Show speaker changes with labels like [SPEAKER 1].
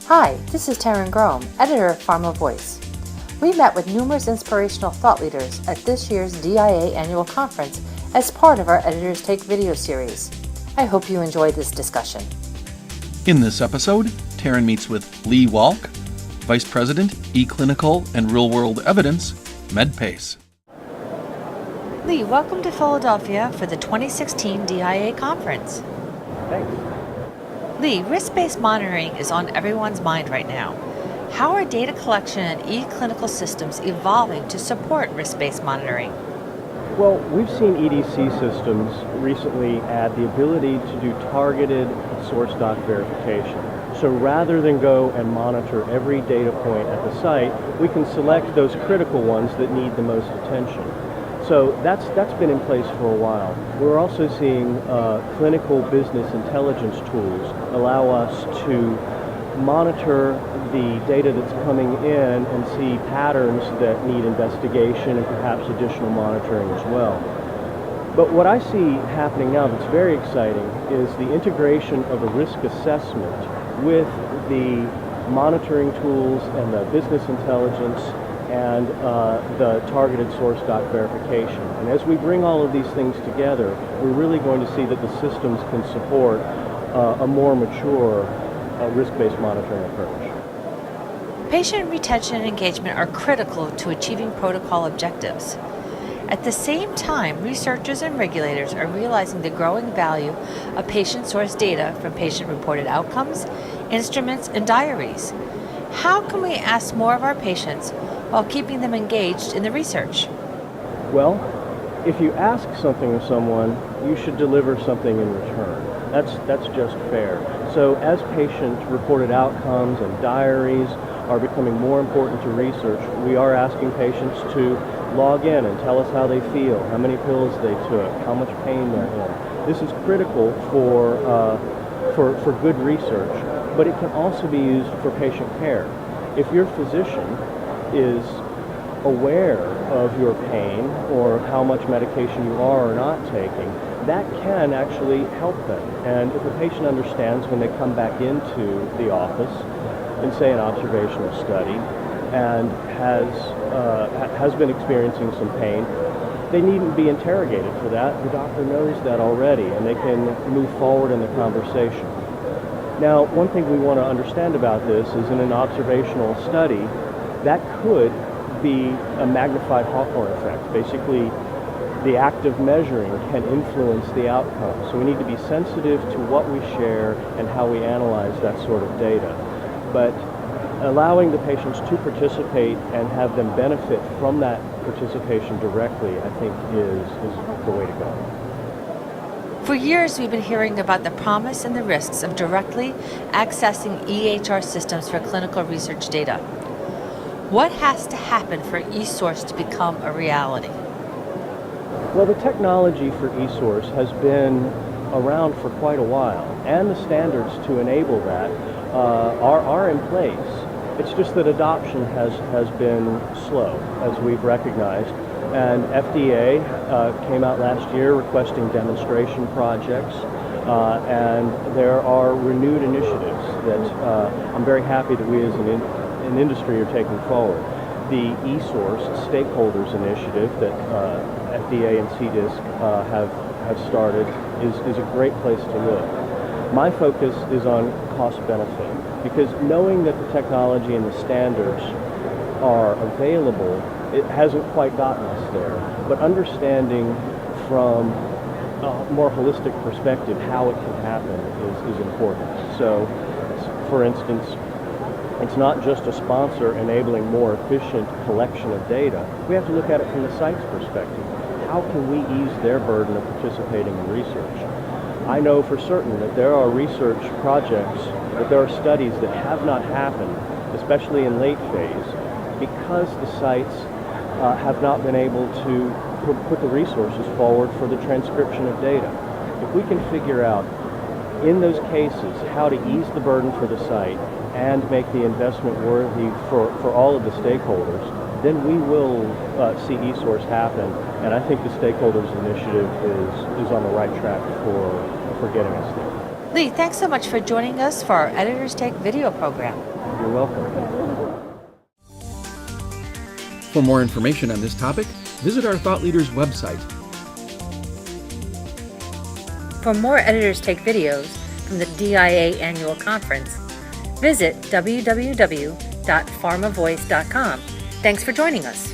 [SPEAKER 1] Hi, this is Taryn Grome, editor of Pharma Voice. We met with numerous inspirational thought leaders at this year's DIA annual conference as part of our Editors Take video series. I hope you enjoyed this discussion.
[SPEAKER 2] In this episode, Taryn meets with Lee Walk, Vice President, eClinical and Real-World Evidence, Medpace.
[SPEAKER 1] Lee, welcome to Philadelphia for the 2016 DIA conference.
[SPEAKER 3] Thanks.
[SPEAKER 1] Lee, risk-based monitoring is on everyone's mind right now. How are data collection and eClinical systems evolving to support risk-based monitoring?
[SPEAKER 3] Well, we've seen EDC systems recently add the ability to do targeted source doc verification. So rather than go and monitor every data point at the site, we can select those critical ones that need the most attention. So that's been in place for a while. We're also seeing clinical business intelligence tools allow us to monitor the data that's coming in and see patterns that need investigation and perhaps additional monitoring as well. But what I see happening now that's very exciting is the integration of a risk assessment with the monitoring tools and the business intelligence and the targeted source doc verification. And as we bring all of these things together, we're really going to see that the systems can support a more mature risk-based monitoring approach.
[SPEAKER 1] Patient retention and engagement are critical to achieving protocol objectives. At the same time, researchers and regulators are realizing the growing value of patient-sourced data from patient-reported outcomes, instruments, and diaries. How can we ask more of our patients while keeping them engaged in the research?
[SPEAKER 3] Well, if you ask something of someone, you should deliver something in return. That's just fair. So as patient-reported outcomes and diaries are becoming more important to research, we are asking patients to log in and tell us how they feel, how many pills they took, how much pain they're in. This is critical for good research, but it can also be used for patient care. If your physician is aware of your pain or how much medication you are or not taking, that can actually help them. And if a patient understands when they come back into the office in, say, an observational study and has been experiencing some pain, they needn't be interrogated for that. The doctor knows that already, and they can move forward in the conversation. Now, one thing we want to understand about this is in an observational study, that could be a magnified Hawthorne effect. Basically, the act of measuring can influence the outcome. So we need to be sensitive to what we share and how we analyze that sort of data. But allowing the patients to participate and have them benefit from that participation directly, I think is the way to go.
[SPEAKER 1] For years, we've been hearing about the promise and the risks of directly accessing EHR systems for clinical research data. What has to happen for ESource to become a reality?
[SPEAKER 3] Well, the technology for ESource has been around for quite a while, and the standards to enable that are in place. It's just that adoption has been slow, as we've recognized. And FDA came out last year requesting demonstration projects, and there are renewed initiatives that I'm very happy that we as an industry are taking forward. The ESource Stakeholders Initiative that FDA and CDISC have started is a great place to look. My focus is on cost benefit, because knowing that the technology and the standards are available, it hasn't quite gotten us there. But understanding from a more holistic perspective how it can happen is important. So, for instance, it's not just a sponsor enabling more efficient collection of data. We have to look at it from the site's perspective. How can we ease their burden of participating in research? I know for certain that there are research projects, that there are studies that have not happened, especially in late phase, because the sites have not been able to put the resources forward for the transcription of data. If we can figure out in those cases how to ease the burden for the site and make the investment worthy for all of the stakeholders, then we will see ESource happen. And I think the Stakeholders Initiative is on the right track for getting us there.
[SPEAKER 1] Lee, thanks so much for joining us for our Editors Take video program.
[SPEAKER 3] You're welcome.
[SPEAKER 2] For more information on this topic, visit our Thought Leaders website.
[SPEAKER 1] For more Editors Take videos from the DIA Annual Conference, visit www.pharmavoice.com. Thanks for joining us.